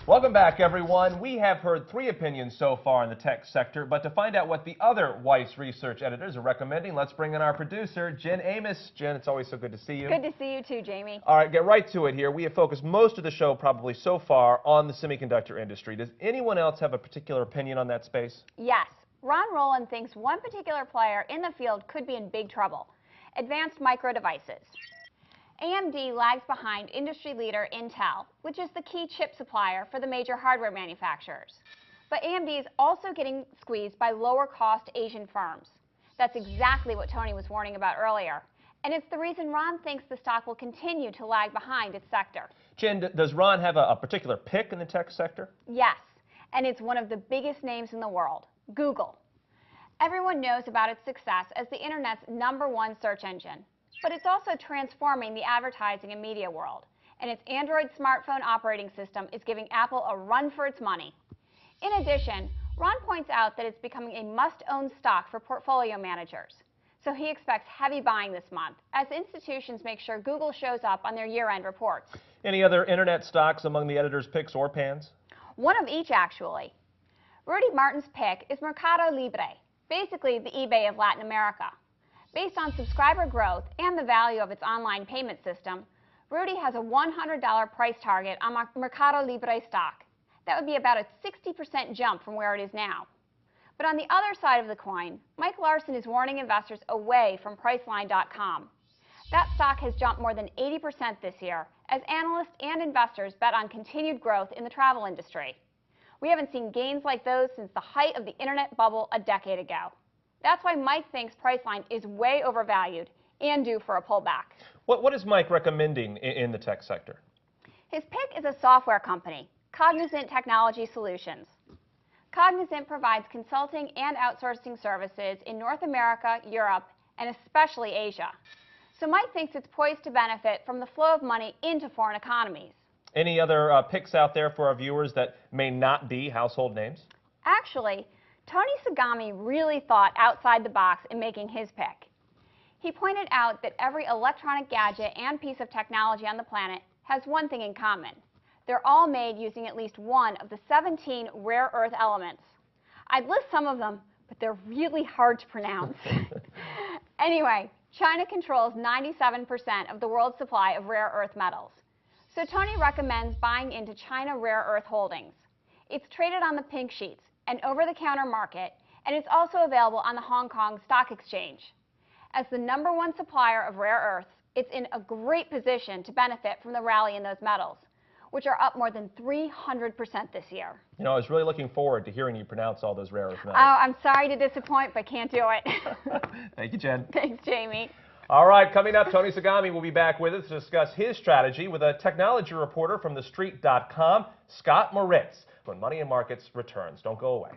Welcome back, everyone. We have heard 3 opinions so far in the tech sector, but to find out what the other Weiss Research editors are recommending, let's bring in our producer, Jen Amos. Jen, it's always so good to see you. Good to see you too, Jamie. All right, get right to it here. We have focused most of the show probably so far on the semiconductor industry. Does anyone else have a particular opinion on that space? Yes. Ron Rowland thinks one particular player in the field could be in big trouble: advanced micro devices. AMD lags behind industry leader Intel, which is the key chip supplier for the major hardware manufacturers. But AMD is also getting squeezed by lower-cost Asian firms. That's exactly what Tony was warning about earlier. And it's the reason Ron thinks the stock will continue to lag behind its sector. Jen, does Ron have a particular pick in the tech sector? Yes, and it's one of the biggest names in the world: Google. Everyone knows about its success as the Internet's #1 search engine. But it's also transforming the advertising and media world, and its Android smartphone operating system is giving Apple a run for its money. In addition, Ron points out that it's becoming a must-own stock for portfolio managers. So he expects heavy buying this month as institutions make sure Google shows up on their year-end reports. Any other Internet stocks among the editor's picks or pans? One of each, actually. Rudy Martin's pick is Mercado Libre, basically the eBay of Latin America. Based on subscriber growth and the value of its online payment system, Rudy has a $100 price target on Mercado Libre stock. That would be about a 60% jump from where it is now. But on the other side of the coin, Mike Larson is warning investors away from Priceline.com. That stock has jumped more than 80% this year as analysts and investors bet on continued growth in the travel industry. We haven't seen gains like those since the height of the internet bubble a decade ago. That's why Mike thinks Priceline is way overvalued and due for a pullback. What is Mike recommending in the tech sector? His pick is a software company, Cognizant Technology Solutions. Cognizant provides consulting and outsourcing services in North America, Europe, and especially Asia. So Mike thinks it's poised to benefit from the flow of money into foreign economies. Any other picks out there for our viewers that may not be household names? Actually, Tony Sagami really thought outside the box in making his pick. He pointed out that every electronic gadget and piece of technology on the planet has one thing in common: they're all made using at least one of the 17 rare earth elements. I'd list some of them, but they're really hard to pronounce. Anyway, China controls 97% of the world's supply of rare earth metals. So Tony recommends buying into China Rare Earth Holdings. It's traded on the Pink Sheets, an over-the-counter market, and it's also available on the Hong Kong Stock Exchange. As the #1 supplier of rare earths, it's in a great position to benefit from the rally in those metals, which are up more than 300% this year. You know, I was really looking forward to hearing you pronounce all those rare earth metals. Oh, I'm sorry to disappoint, but can't do it. Thank you, Jen. Thanks, Jamie. All right, coming up, Tony Sagami will be back with us to discuss his strategy with a technology reporter from TheStreet.com, Scott Moritz, when Money and Markets returns. Don't go away.